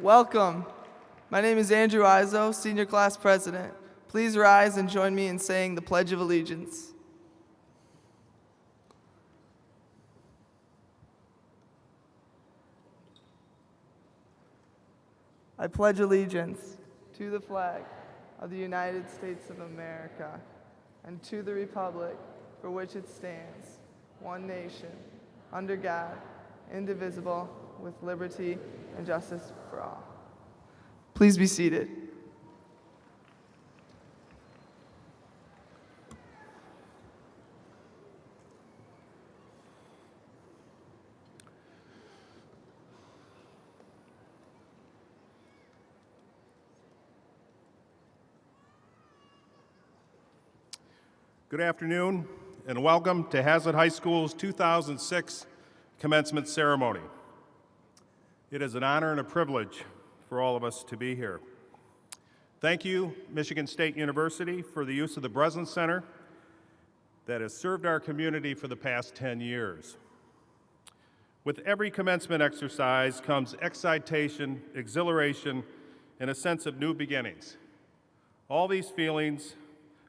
Welcome. My name is Andrew Izo, Senior Class President. Please rise and join me in saying the Pledge of Allegiance. I pledge allegiance to the flag of the United States of America and to the republic for which it stands, one nation, under God, indivisible, with liberty and justice for all. Please be seated. Good afternoon and welcome to Haslett High School's 2006 commencement ceremony. It is an honor and a privilege for all of us to be here. Thank you, Michigan State University, for the use of the Breslin Center that has served our community for the past 10 years. With every commencement exercise comes excitation, exhilaration, and a sense of new beginnings. All these feelings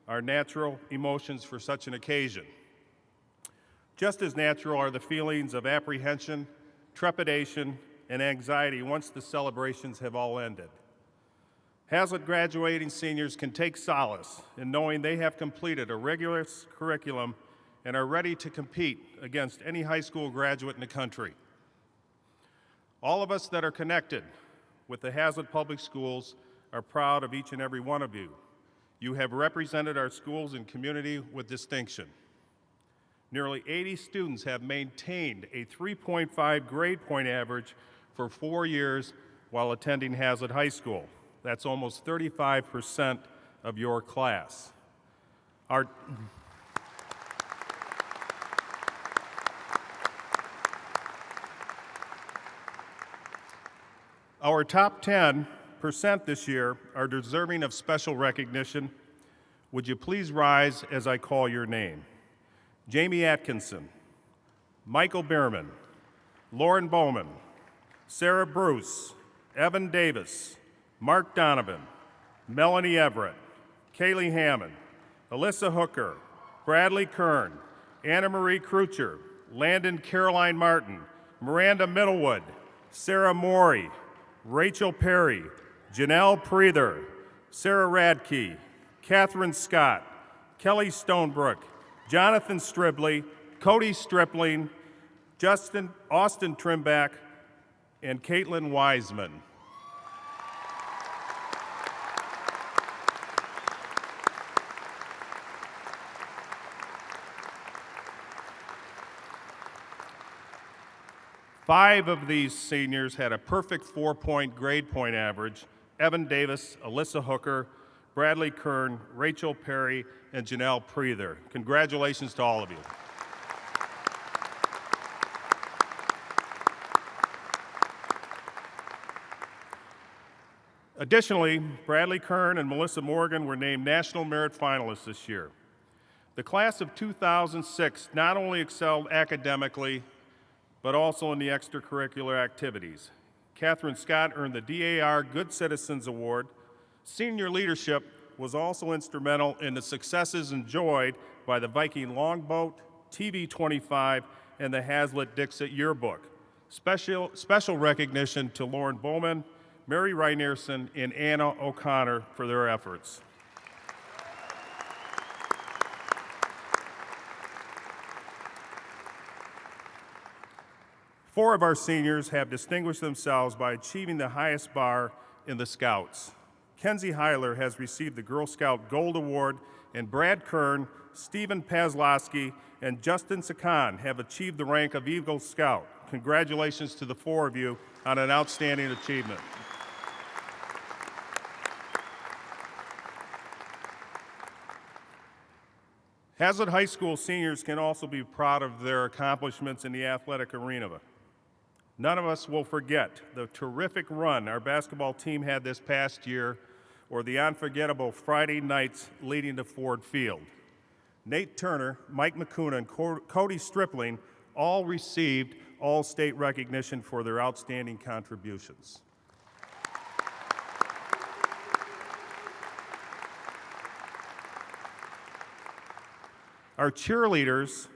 are natural emotions for such an occasion. Just as natural are the feelings of apprehension, trepidation, and anxiety once the celebrations have all ended. Haslett graduating seniors can take solace in knowing they have completed a rigorous curriculum and are ready to compete against any high school graduate in the country. All of us that are connected with the Haslett Public Schools are proud of each and every one of you. You have represented our schools and community with distinction. Nearly 80 students have maintained a 3.5 grade point average for 4 years while attending Haslett High School. That's almost 35% of your class. Our top 10% this year are deserving of special recognition. Would you please rise as I call your name? Jamie Atkinson, Michael Bierman, Lauren Bowman, Sarah Bruce, Evan Davis, Mark Donovan, Melanie Everett, Kaylee Hammond, Alyssa Hooker, Bradley Kern, Anna Marie Krucher, Landon Caroline Martin, Miranda Middlewood, Sarah Morey, Rachel Perry, Janelle Preether, Sarah Radke, Catherine Scott, Kelly Stonebrook, Jonathan Stribley, Cody Stripling, Austin Trimback, and Caitlin Wiseman. Five of these seniors had a perfect 4-point grade point average: Evan Davis, Alyssa Hooker, Bradley Kern, Rachel Perry, and Janelle Preether. Congratulations to all of you. Additionally, Bradley Kern and Melissa Morgan were named National Merit Finalists this year. The class of 2006 not only excelled academically, but also in the extracurricular activities. Catherine Scott earned the DAR Good Citizens Award. Senior leadership was also instrumental in the successes enjoyed by the Viking Longboat, TV25, and the Haslett Dixit Yearbook. Special recognition to Lauren Bowman, Mary Reinerson, and Anna O'Connor for their efforts. Four of our seniors have distinguished themselves by achieving the highest bar in the Scouts. Kenzie Heiler has received the Girl Scout Gold Award, and Brad Kern, Stephen Pazlowski, and Justin Sakan have achieved the rank of Eagle Scout. Congratulations to the four of you on an outstanding achievement. Haslett High School seniors can also be proud of their accomplishments in the athletic arena. None of us will forget the terrific run our basketball team had this past year, or the unforgettable Friday nights leading to Ford Field. Nate Turner, Mike McCuna, and Cody Stripling all received all-state recognition for their outstanding contributions. Our cheerleaders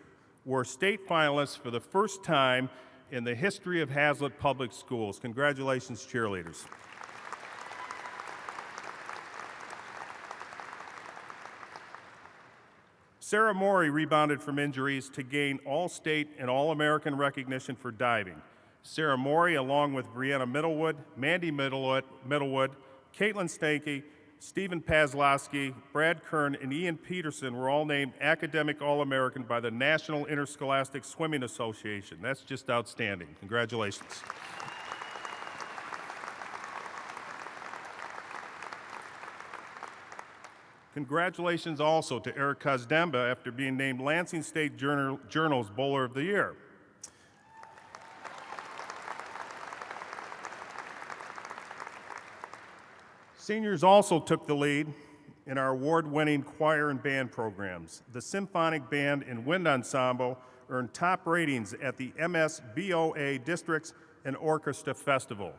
were state finalists for the first time in the history of Haslett Public Schools. Congratulations, cheerleaders. Sarah Morey rebounded from injuries to gain All-State and All-American recognition for diving. Sarah Morey, along with Brianna Middlewood, Mandy Middlewood, Caitlin Stanky, Stephen Pazlowski, Brad Kern, and Ian Peterson were all named Academic All-American by the National Interscholastic Swimming Association. That's just outstanding. Congratulations. Congratulations also to Eric Kazdemba after being named Lansing State Journal's Bowler of the Year. Seniors also took the lead in our award-winning choir and band programs. The Symphonic Band and Wind Ensemble earned top ratings at the MSBOA Districts and Orchestra Festival.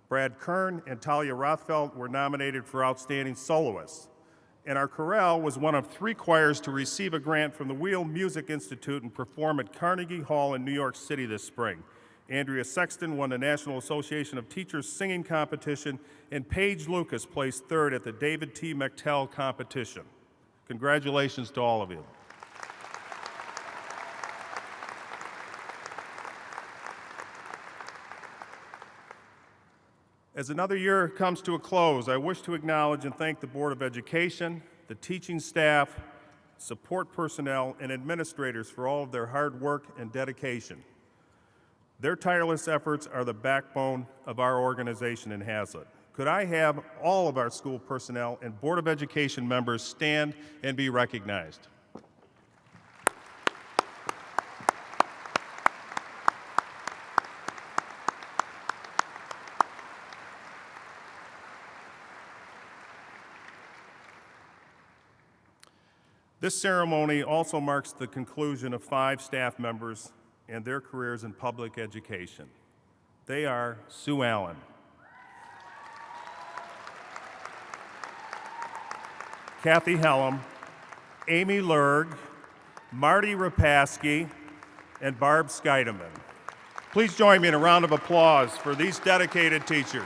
Brad Kern and Talia Rothfeld were nominated for Outstanding Soloists. And our chorale was one of 3 choirs to receive a grant from the Wheel Music Institute and perform at Carnegie Hall in New York City this spring. Andrea Sexton won the National Association of Teachers singing competition, and Paige Lucas placed 3rd at the David T. McTell competition. Congratulations to all of you. As another year comes to a close, I wish to acknowledge and thank the Board of Education, the teaching staff, support personnel, and administrators for all of their hard work and dedication. Their tireless efforts are the backbone of our organization in Haslett. Could I have all of our school personnel and Board of Education members stand and be recognized? This ceremony also marks the conclusion of 5 staff members and their careers in public education. They are Sue Allen, Kathy Hellam, Amy Lurg, Marty Rapaski, and Barb Scheidemann. Please join me in a round of applause for these dedicated teachers.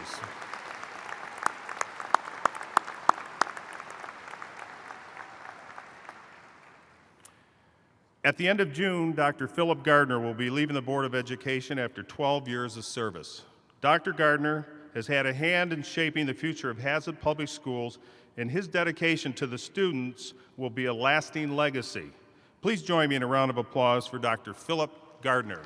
At the end of June, Dr. Philip Gardner will be leaving the Board of Education after 12 years of service. Dr. Gardner has had a hand in shaping the future of Haslett Public Schools, and his dedication to the students will be a lasting legacy. Please join me in a round of applause for Dr. Philip Gardner.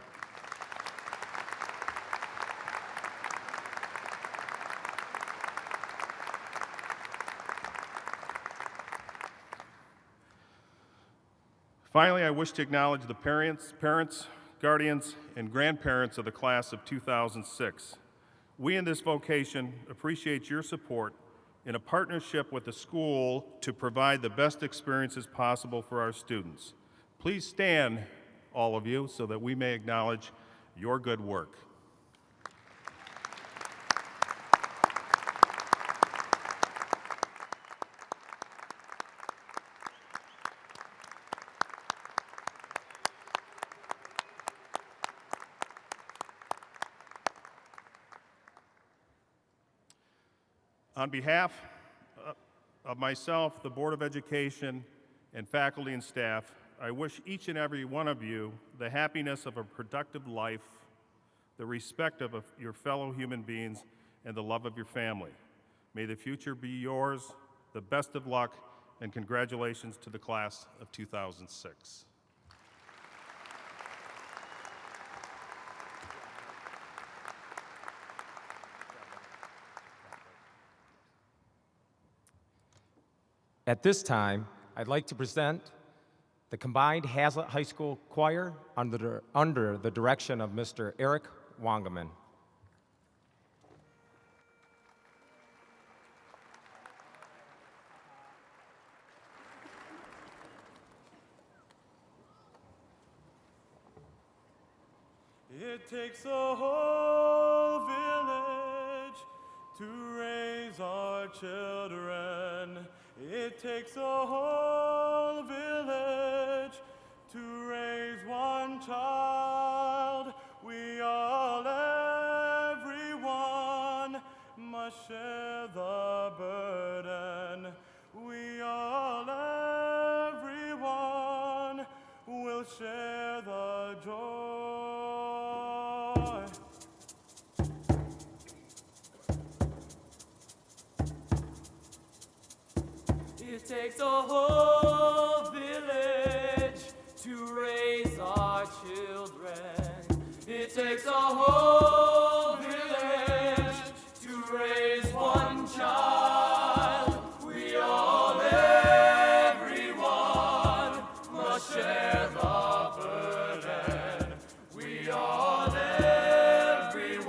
Finally, I wish to acknowledge the parents, guardians, and grandparents of the class of 2006. We in this vocation appreciate your support in a partnership with the school to provide the best experiences possible for our students. Please stand, all of you, so that we may acknowledge your good work. On behalf of myself, the Board of Education, and faculty and staff, I wish each and every one of you the happiness of a productive life, the respect of your fellow human beings, and the love of your family. May the future be yours, the best of luck, and congratulations to the class of 2006. At this time, I'd like to present the combined Haslett High School Choir under the direction of Mr. Eric Wangeman. It takes a whole village to raise our children. It takes a whole village to raise one child. We all, everyone, must share the burden. We all, everyone, will share the joy. It takes a whole village to raise our children. It takes a whole village to raise one child. We all, everyone, must share the burden. We all, everyone,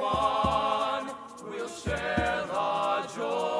will share the joy.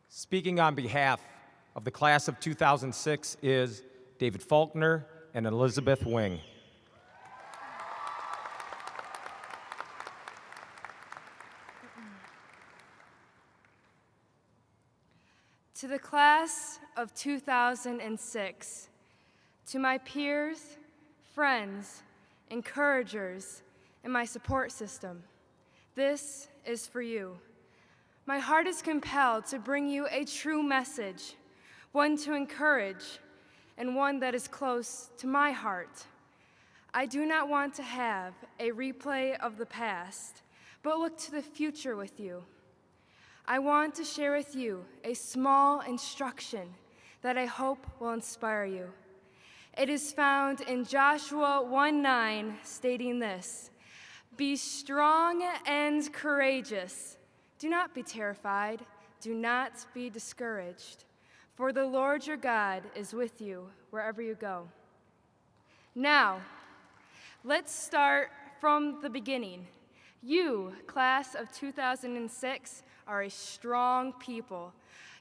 Speaking on behalf of the class of 2006 is David Faulkner and Elizabeth Wing. To the class of 2006, to my peers, friends, encouragers, and my support system, this is for you. My heart is compelled to bring you a true message, one to encourage, and one that is close to my heart. I do not want to have a replay of the past, but look to the future with you. I want to share with you a small instruction that I hope will inspire you. It is found in Joshua 1:9, stating this: "Be strong and courageous. Do not be terrified. Do not be discouraged. For the Lord your God is with you wherever you go." Now, let's start from the beginning. You, class of 2006, are a strong people.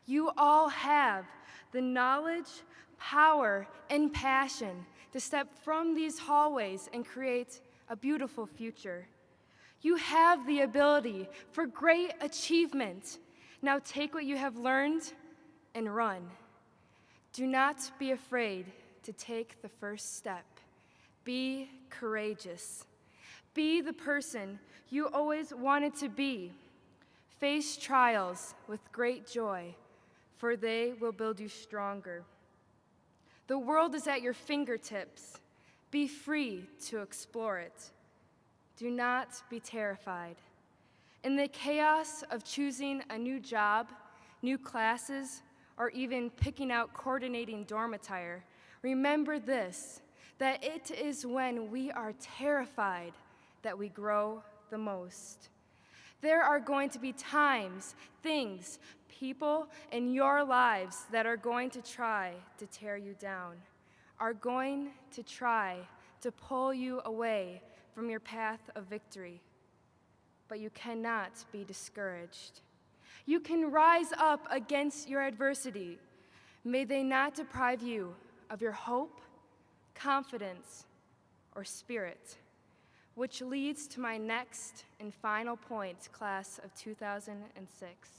You all have the knowledge, power, and passion to step from these hallways and create a beautiful future. You have the ability for great achievement. Now take what you have learned and run. Do not be afraid to take the first step. Be courageous. Be the person you always wanted to be. Face trials with great joy, for they will build you stronger. The world is at your fingertips. Be free to explore it. Do not be terrified. In the chaos of choosing a new job, new classes, or even picking out coordinating dorm attire, remember this, that it is when we are terrified that we grow the most. There are going to be times, things, people in your lives that are going to try to tear you down, are going to try to pull you away from your path of victory. But you cannot be discouraged. You can rise up against your adversity. May they not deprive you of your hope, confidence, or spirit, which leads to my next and final point, class of 2006.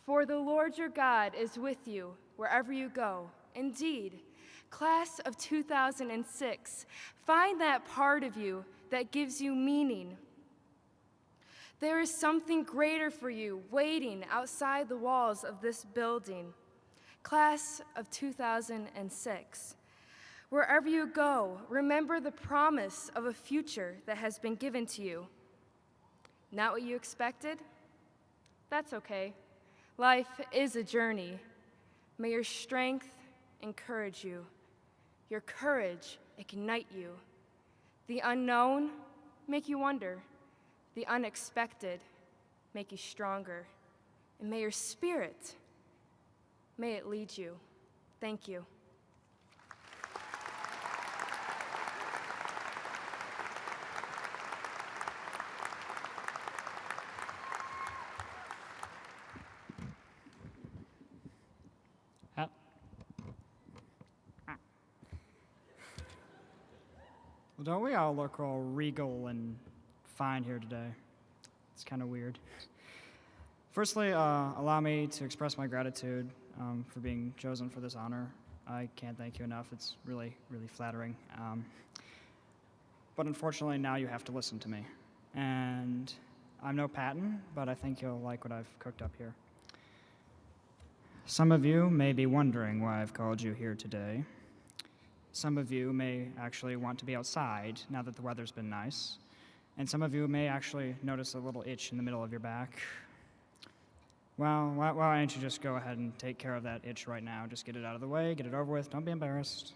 For the Lord your God is with you wherever you go. Indeed, class of 2006, find that part of you that gives you meaning. There is something greater for you waiting outside the walls of this building. Class of 2006, wherever you go, remember the promise of a future that has been given to you. Not what you expected? That's okay. Life is a journey. May your strength encourage you, your courage ignite you, the unknown make you wonder, the unexpected make you stronger, and may your spirit, may it lead you. Thank you. Well, don't we all look all regal and fine here today? It's kind of weird. Firstly, allow me to express my gratitude for being chosen for this honor. I can't thank you enough. It's really, really flattering. But unfortunately, now you have to listen to me. And I'm no Patton, but I think you'll like what I've cooked up here. Some of you may be wondering why I've called you here today. Some of you may actually want to be outside now that the weather's been nice. And some of you may actually notice a little itch in the middle of your back. Well, why don't you just go ahead and take care of that itch right now? Just get it out of the way, get it over with, don't be embarrassed.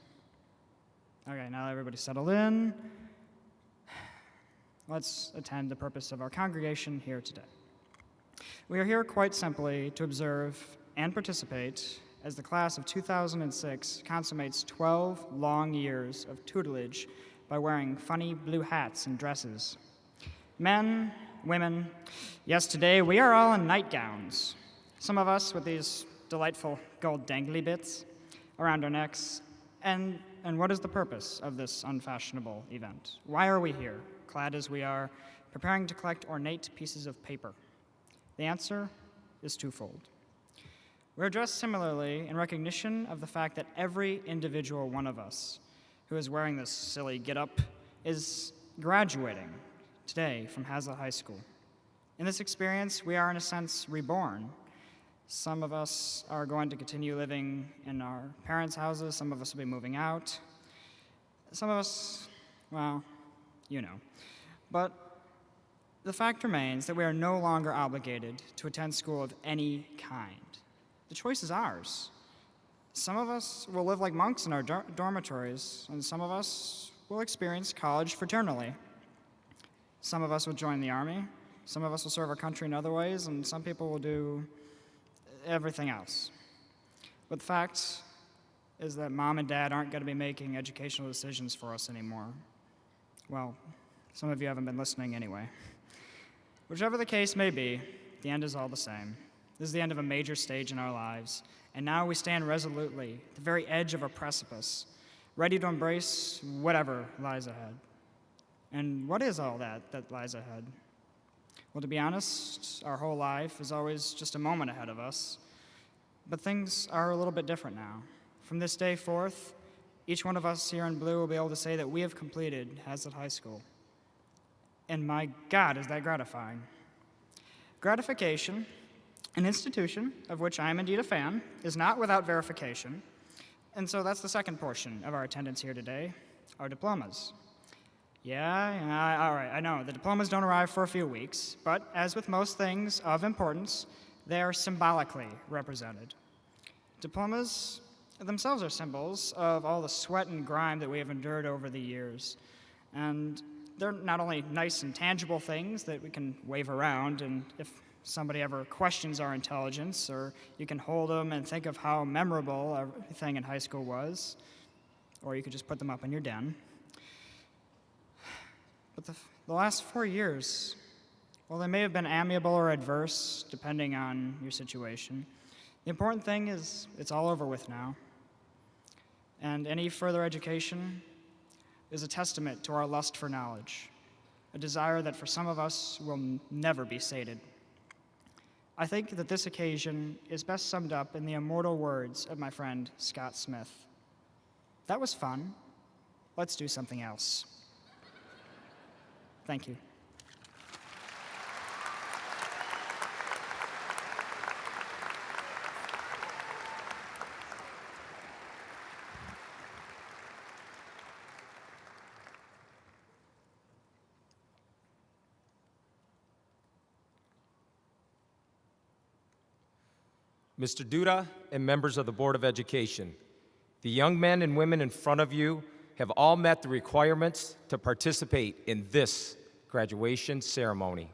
Okay, now that everybody's settled in, let's attend the purpose of our congregation here today. We are here quite simply to observe and participate as the class of 2006 consummates 12 long years of tutelage by wearing funny blue hats and dresses. Men, women, yes, today we are all in nightgowns. Some of us with these delightful gold dangly bits around our necks. And what is the purpose of this unfashionable event? Why are we here, clad as we are, preparing to collect ornate pieces of paper? The answer is twofold. We're dressed similarly in recognition of the fact that every individual one of us who is wearing this silly get-up is graduating today from Haslett High School. In this experience, we are, in a sense, reborn. Some of us are going to continue living in our parents' houses. Some of us will be moving out. Some of us, well, you know. But the fact remains that we are no longer obligated to attend school of any kind. The choice is ours. Some of us will live like monks in our dormitories, and some of us will experience college fraternally. Some of us will join the army, some of us will serve our country in other ways, and some people will do everything else. But the fact is that Mom and Dad aren't going to be making educational decisions for us anymore. Well, some of you haven't been listening anyway. Whichever the case may be, the end is all the same. This is the end of a major stage in our lives, and now we stand resolutely at the very edge of a precipice, ready to embrace whatever lies ahead. And what is all that lies ahead? Well, to be honest, our whole life is always just a moment ahead of us, but things are a little bit different now. From this day forth, each one of us here in blue will be able to say that we have completed Haslett High School. And my God, is that gratifying. Gratification, an institution of which I am indeed a fan, is not without verification. And so that's the second portion of our attendance here today, our diplomas. Yeah, all right, I know, the diplomas don't arrive for a few weeks, but as with most things of importance, they are symbolically represented. Diplomas themselves are symbols of all the sweat and grime that we have endured over the years. And they're not only nice and tangible things that we can wave around, and if somebody ever questions our intelligence, or you can hold them and think of how memorable everything in high school was, or you could just put them up in your den. But the last 4 years, well, they may have been amiable or adverse, depending on your situation. The important thing is it's all over with now. And any further education is a testament to our lust for knowledge, a desire that for some of us will never be sated. I think that this occasion is best summed up in the immortal words of my friend Scott Smith. That was fun. Let's do something else. Thank you. Mr. Duda and members of the Board of Education, the young men and women in front of you have all met the requirements to participate in this graduation ceremony.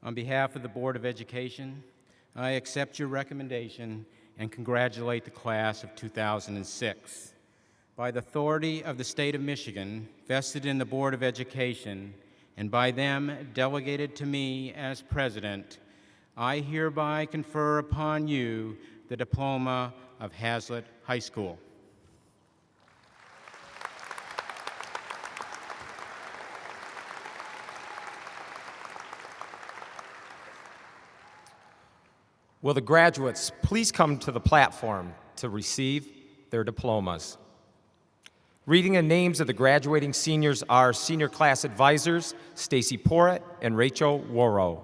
On behalf of the Board of Education, I accept your recommendation and congratulate the class of 2006. By the authority of the state of Michigan, vested in the Board of Education, and by them delegated to me as president, I hereby confer upon you the diploma of Haslett High School. Will the graduates please come to the platform to receive their diplomas? Reading the names of the graduating seniors are senior class advisors Stacy Porrett and Rachel Worrow.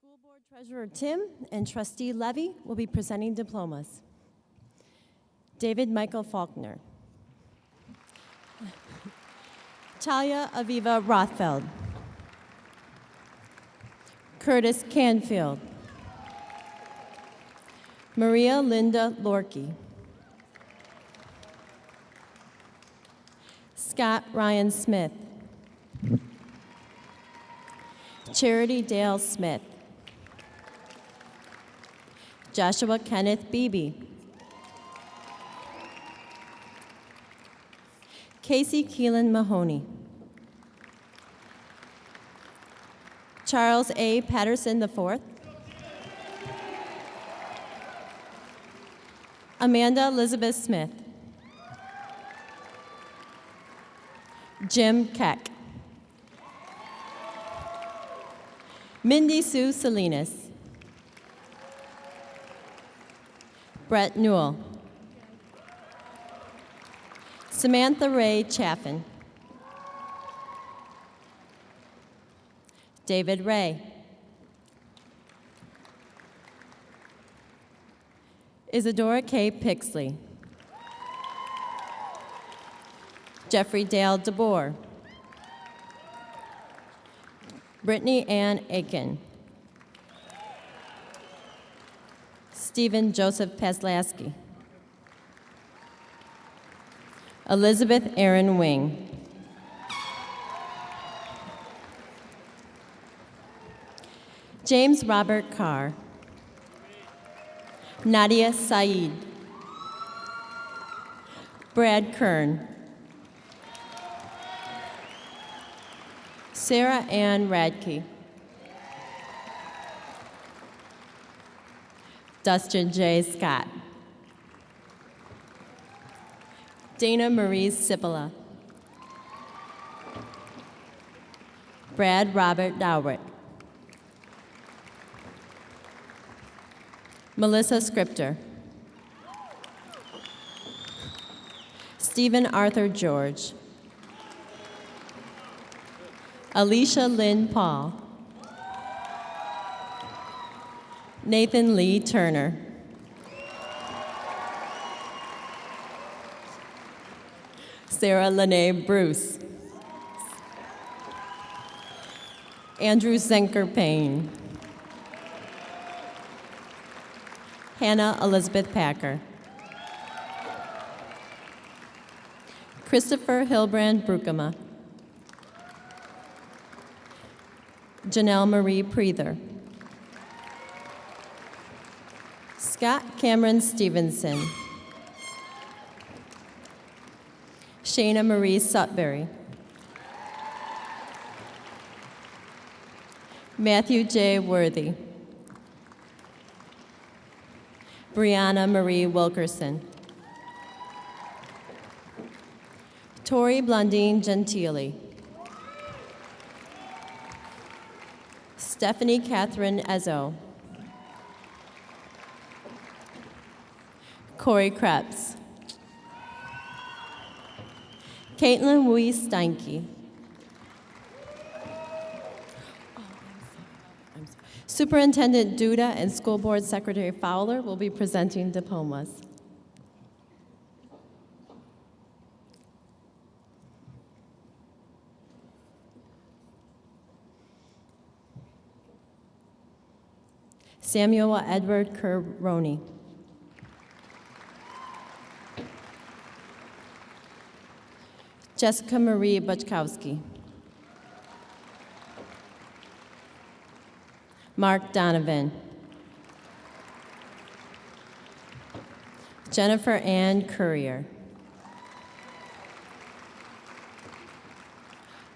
School Board Treasurer Tim and Trustee Levy will be presenting diplomas. David Michael Faulkner. Talia Aviva Rothfeld. Curtis Canfield. Maria Linda Lorkey. Scott Ryan Smith. Charity Dale Smith. Joshua Kenneth Beebe. Casey Keelan Mahoney. Charles A. Patterson IV. Amanda Elizabeth Smith. Jim Keck. Mindy Sue Salinas. Brett Newell. Samantha Ray Chaffin. David Ray. Isadora K. Pixley. Jeffrey Dale DeBoer. Brittany Ann Aiken. Stephen Joseph Paslaski. Elizabeth Aaron Wing. James Robert Carr. Nadia Saeed. Brad Kern. Sarah Ann Radke. Dustin J. Scott. Dana Marie Cipolla. Brad Robert Dowrick. Melissa Scripter. Stephen Arthur George. Alicia Lynn Paul. Nathan Lee Turner. Sarah Lene Bruce. Andrew Zenker Payne. Hannah Elizabeth Packer. Christopher Hilbrand Brukema. Janelle Marie Preether. Scott Cameron Stevenson. Shayna Marie Sutbury. Matthew J. Worthy. Brianna Marie Wilkerson. Tori Blundine Gentili. Stephanie Catherine Ezzo. Corey Krebs. Caitlin Wee Steinke. Superintendent Duda and School Board Secretary Fowler will be presenting diplomas. Samuel Edward Kerroni. Jessica Marie Buchkowski. Mark Donovan. Jennifer Ann Courier.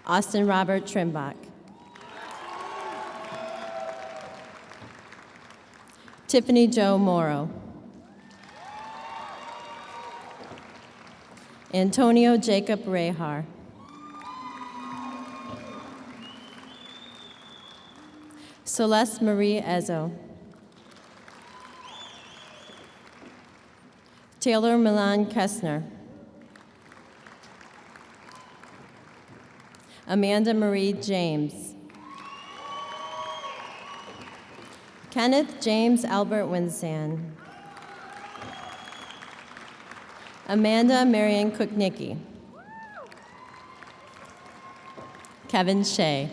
Austin Robert Trimbach. Tiffany Jo Morrow. Antonio Jacob Rehar. Celeste Marie Ezzo. Taylor Milan Kessner. Amanda Marie James. Kenneth James Albert Winsan. Amanda Marion Kuknicki. Kevin Shea.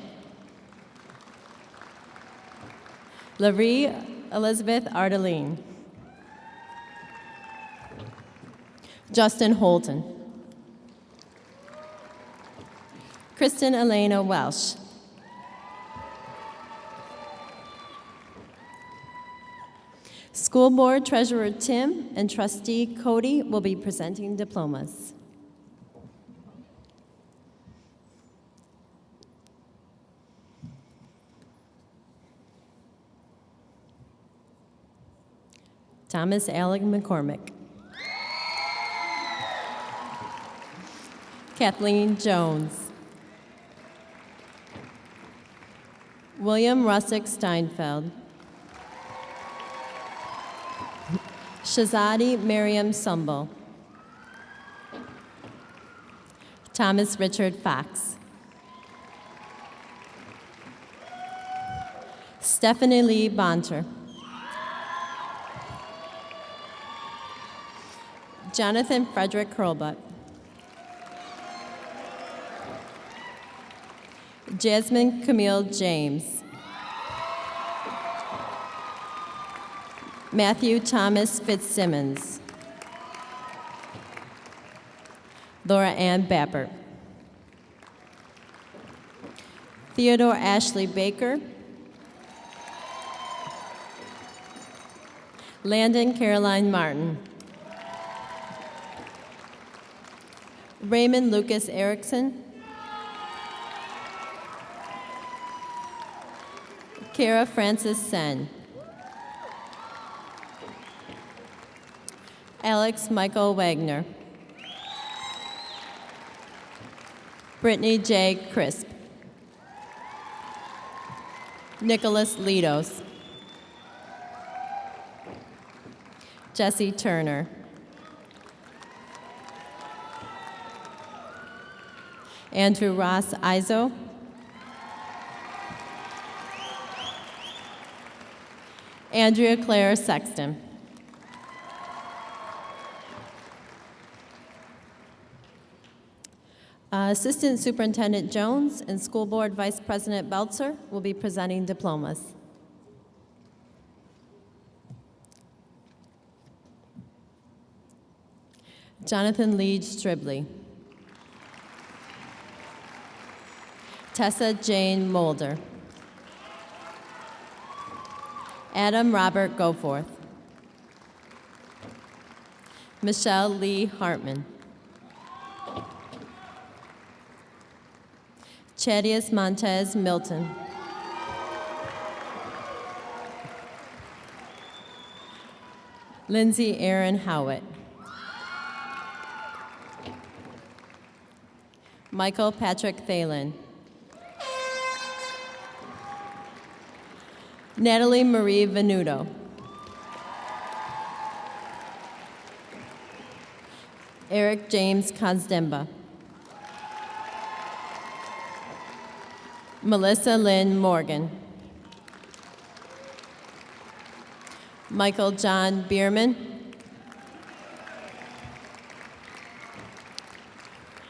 Larie Elizabeth Ardeline. Justin Holton. Kristen Elena Welsh. School Board Treasurer Tim and Trustee Cody will be presenting diplomas. Thomas Alec McCormick. Kathleen Jones. William Russick Steinfeld. Shazadi Miriam Sumbel. Thomas Richard Fox. Stephanie Lee Bonter. Jonathan Frederick Hurlbut. Jasmine Camille James. Matthew Thomas Fitzsimmons. Laura Ann Bappert. Theodore Ashley Baker. Landon Caroline Martin. Raymond Lucas Erickson. Kara Francis Sen. Alex Michael Wagner. Brittany J. Crisp. Nicholas Litos. Jesse Turner. Andrew Ross Izo. Andrea Claire Sexton. Assistant Superintendent Jones and School Board Vice President Belzer will be presenting diplomas. Jonathan Lee Stribley. Tessa Jane Mulder. Adam Robert Goforth. Michelle Lee Hartman. Chadius Montez Milton. Lindsay Aaron Howitt. Michael Patrick Thalen. Natalie Marie Venuto. Eric James Kosdemba. Melissa Lynn Morgan. Michael John Bierman.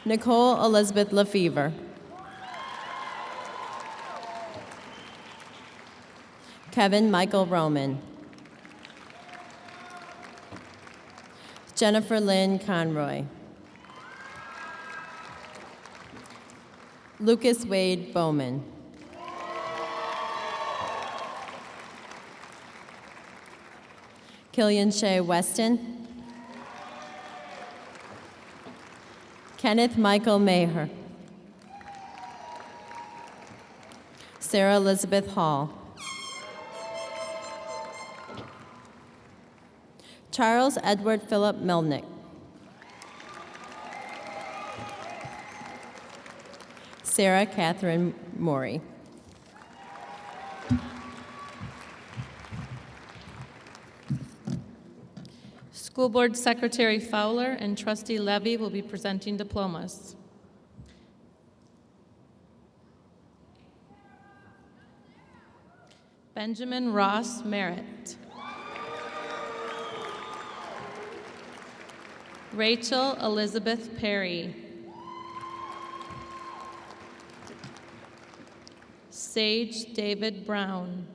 Nicole Elizabeth Lefevre. Kevin Michael Roman. Jennifer Lynn Conroy. Lucas Wade Bowman. Killian Shea Weston. Kenneth Michael Maher. Sarah Elizabeth Hall. Charles Edward Philip Melnick. Sarah Catherine Morey. School Board Secretary Fowler and Trustee Levy will be presenting diplomas. Benjamin Ross Merritt. Rachel Elizabeth Perry. Sage David Brown.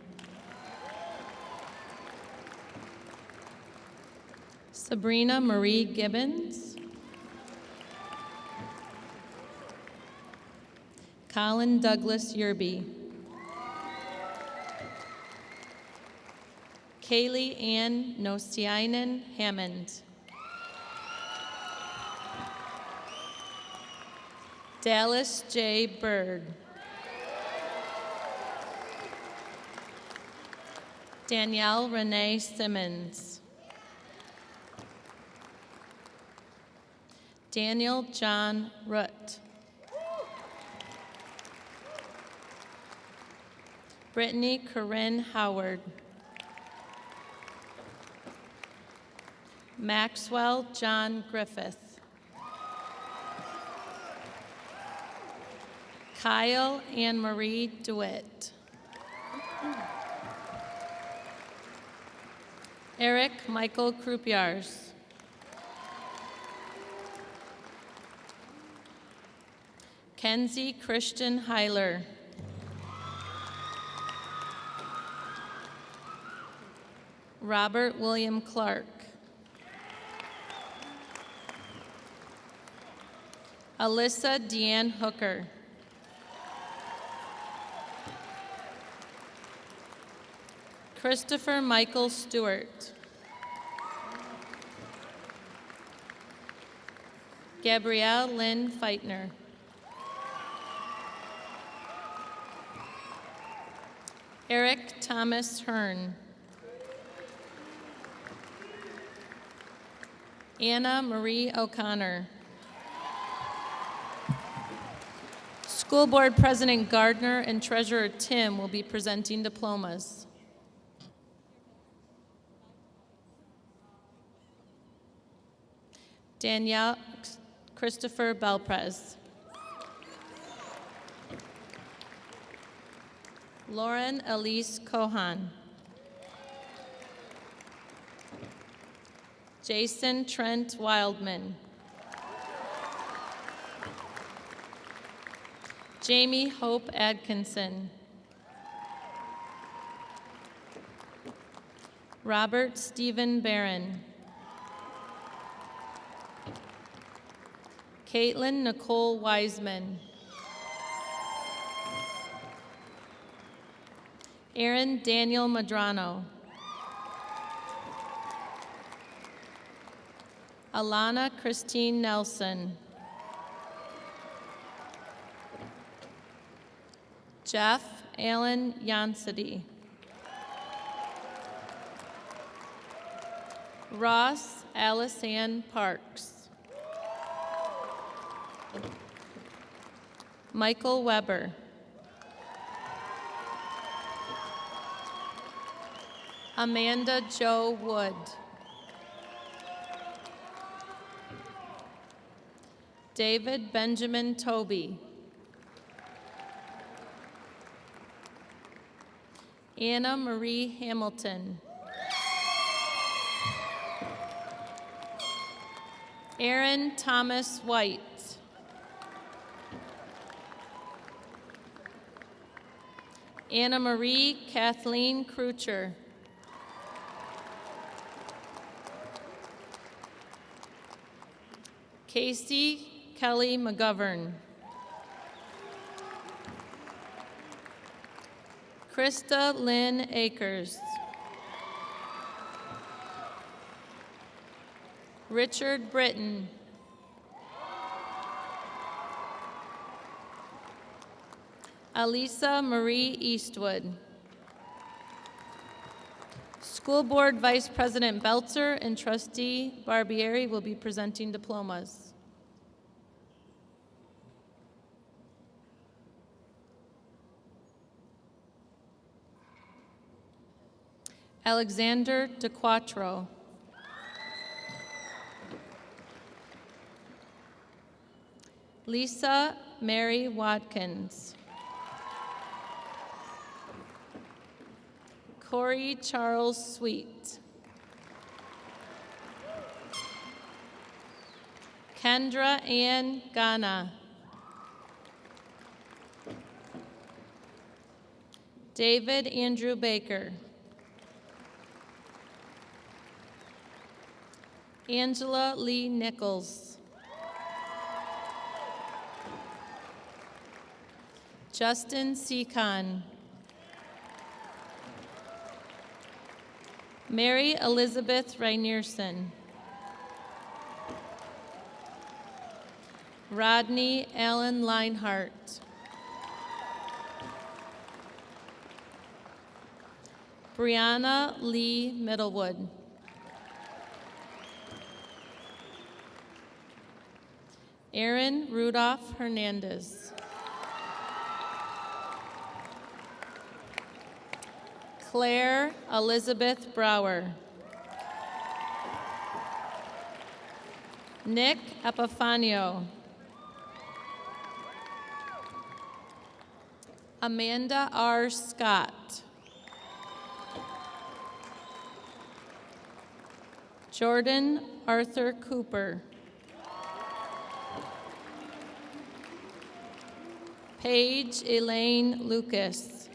Sabrina Marie Gibbons. Colin Douglas Yerby. Kaylee Ann Nosiainen Hammond. Dallas J. Bird. Danielle Renee Simmons. Daniel John Rutt. Brittany Corinne Howard. Maxwell John Griffith. Kyle Anne Marie DeWitt. Eric Michael Croupiers. Kenzie Christian Heiler. Robert William Clark. Alyssa Deanne Hooker. Christopher Michael Stewart. Gabrielle Lynn Feitner. Eric Thomas Hearn. Anna Marie O'Connor. School Board President Gardner and Treasurer Tim will be presenting diplomas. Danielle Christopher Belprez. Lauren Elise Cohan. Jason Trent Wildman. Jamie Hope Atkinson. Robert Stephen Barron. Caitlin Nicole Wiseman. Aaron Daniel Madrano. Alana Christine Nelson. Jeff Allen Yancity. Ross Alisanne Parks. Michael Weber. Amanda Jo Wood. David Benjamin Toby. Anna Marie Hamilton. Aaron Thomas White. Anna Marie Kathleen Krucher. Casey Kelly McGovern. Krista Lynn Akers. Richard Britton. Alisa Marie Eastwood. School Board Vice President Belzer and Trustee Barbieri will be presenting diplomas. Alexander DeQuattro. Lisa Mary Watkins. Corey Charles Sweet. Kendra Ann Ghana. David Andrew Baker. Angela Lee Nichols. Justin Seacon. Mary Elizabeth Reinierson. Rodney Allen Leinhart. Brianna Lee Middlewood. Aaron Rudolph Hernandez. Claire Elizabeth Brower. Nick Epifanio. Amanda R. Scott. Jordan Arthur Cooper. Paige Elaine Lucas.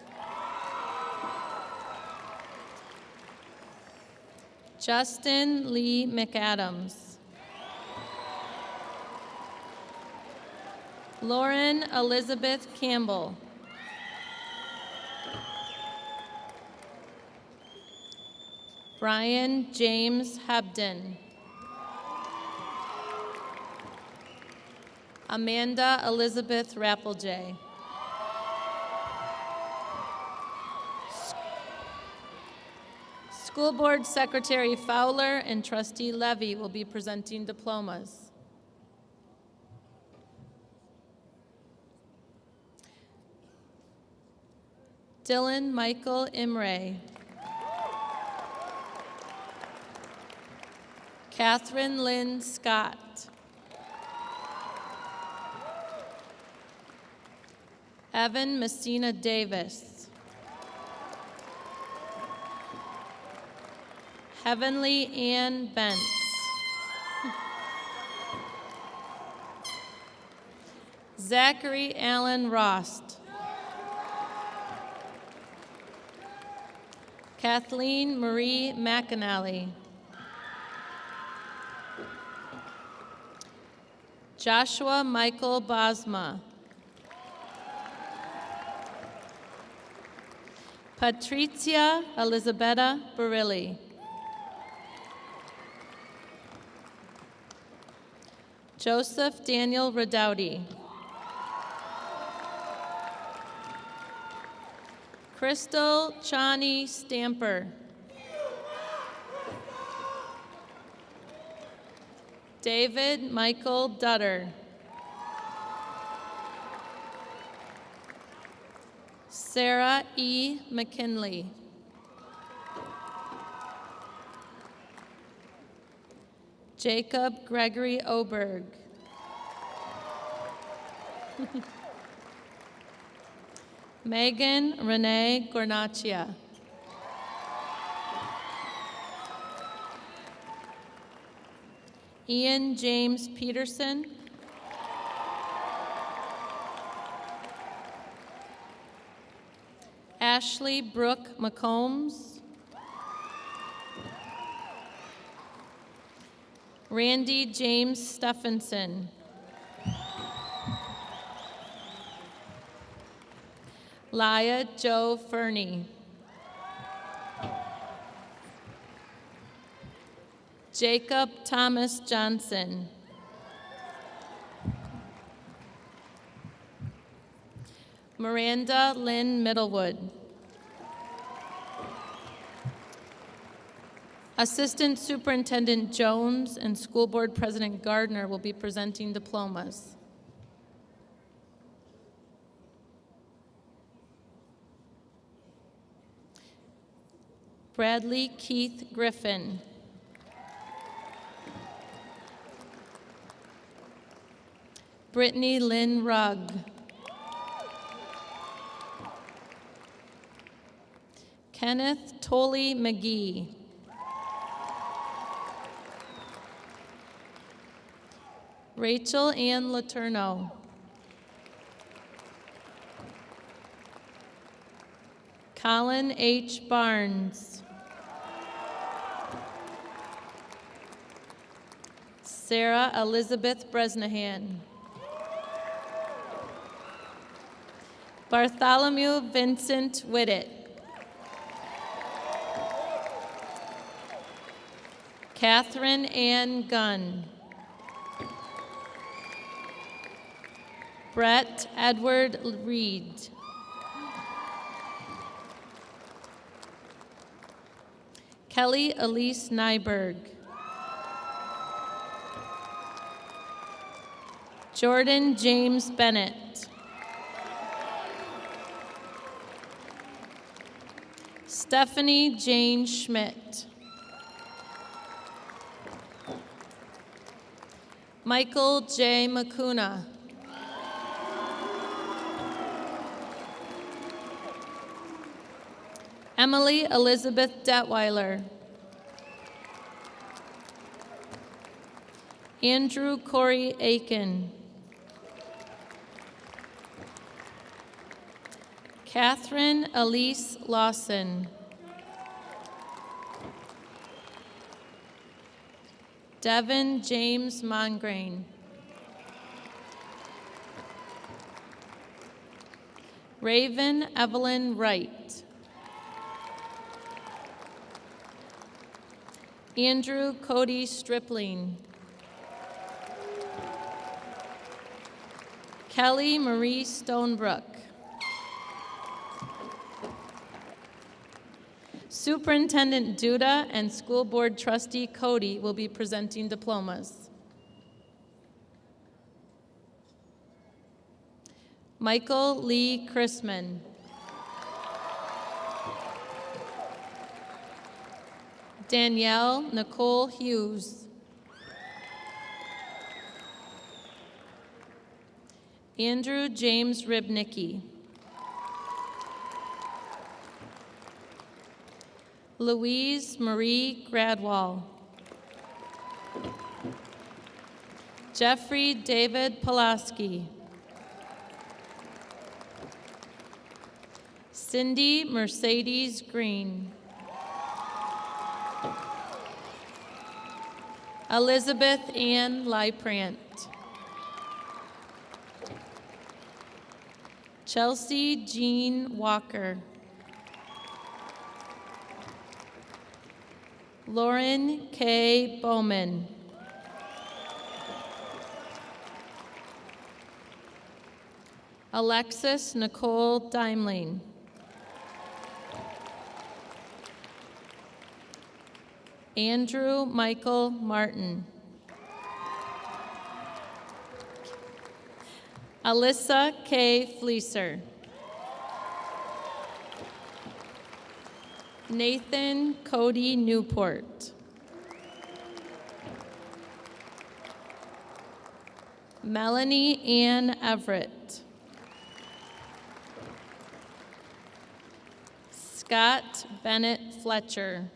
Justin Lee McAdams. Lauren Elizabeth Campbell. Brian James Hebden. Amanda Elizabeth Rappeljay. School Board Secretary Fowler and Trustee Levy will be presenting diplomas. Dylan Michael Imre. Catherine Lynn Scott. Evan Messina Davis. Heavenly Ann Bentz. Zachary Allen Rost. Kathleen Marie McAnally. Joshua Michael Bosma. Patrizia Elizabetta Barilli. Joseph Daniel Redouty. Crystal Chani Stamper. David Michael Dutter. Sarah E. McKinley. Jacob Gregory Oberg. Megan Renee Gornaccia. Ian James Peterson. Ashley Brooke McCombs. Randy James Stephenson. Laya Joe Fernie. Jacob Thomas Johnson. Miranda Lynn Middlewood. Assistant Superintendent Jones and School Board President Gardner will be presenting diplomas. Bradley Keith Griffin. Brittany Lynn Rugg. Kenneth Tolley McGee. Rachel Ann Letourneau. Colin H. Barnes. Sarah Elizabeth Bresnahan. Bartholomew Vincent Whittet. Catherine Ann Gunn. Brett Edward Reed. Kelly Elise Nyberg. Jordan James Bennett. Stephanie Jane Schmidt. Michael J. McCuna. Emily Elizabeth Detweiler. Andrew Corey Aiken. Catherine Elise Lawson. Devin James Mongrain. Raven Evelyn Wright. Andrew Cody Stripling. Kelly Marie Stonebrook. Superintendent Duda and School Board Trustee Cody will be presenting diplomas. Michael Lee Chrisman. Danielle Nicole Hughes. Andrew James Ribnicki. Louise Marie Gradwall. Jeffrey David Pulaski. Cindy Mercedes Green. Elizabeth Ann Liprant. Chelsea Jean Walker. Lauren K. Bowman. Alexis Nicole Dimeling. Andrew Michael Martin. Alyssa K. Fleeser. Nathan Cody Newport. Melanie Ann Everett. Scott Bennett Fletcher.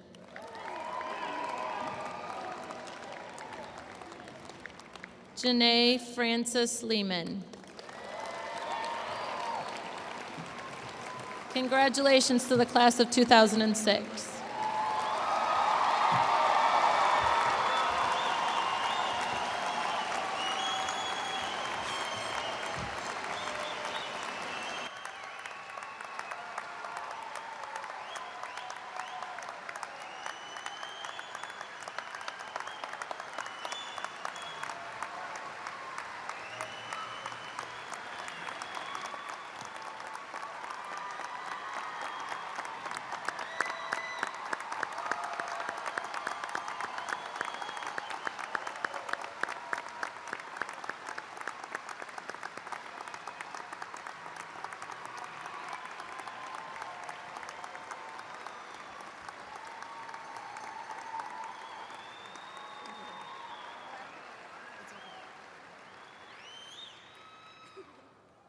Janae Francis Lehman. Congratulations to the class of 2006.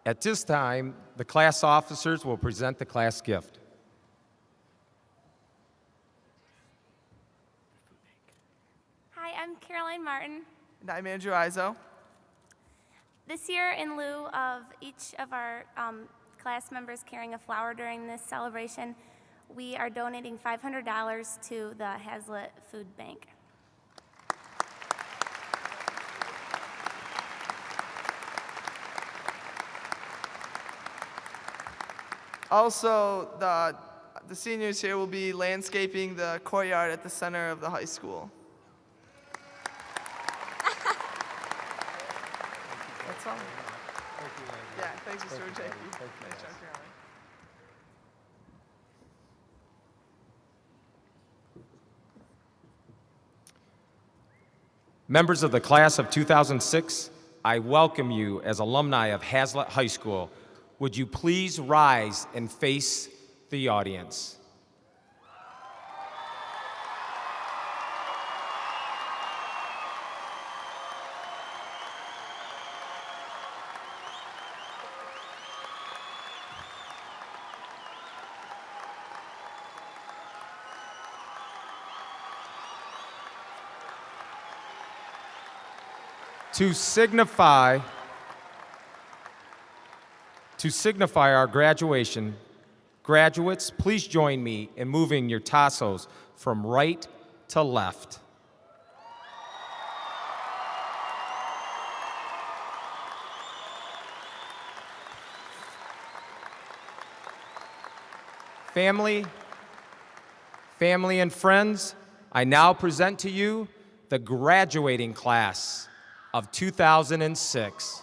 At this time, the class officers will present the class gift. Hi, I'm Caroline Martin. And I'm Andrew Izo. This year, in lieu of each of our class members carrying a flower during this celebration, we are donating $500 to the Haslett Food Bank. Also, the seniors here will be landscaping the courtyard at the center of the high school. That's all. Yeah, thanks, Mr. Ojeki. Nice job, Caroline. Members of the class of 2006, I welcome you as alumni of Haslett High School. Would you please rise and face the audience? To signify our graduation, graduates, please join me in moving your tassos from right to left. Family, family and friends, I now present to you the graduating class of 2006.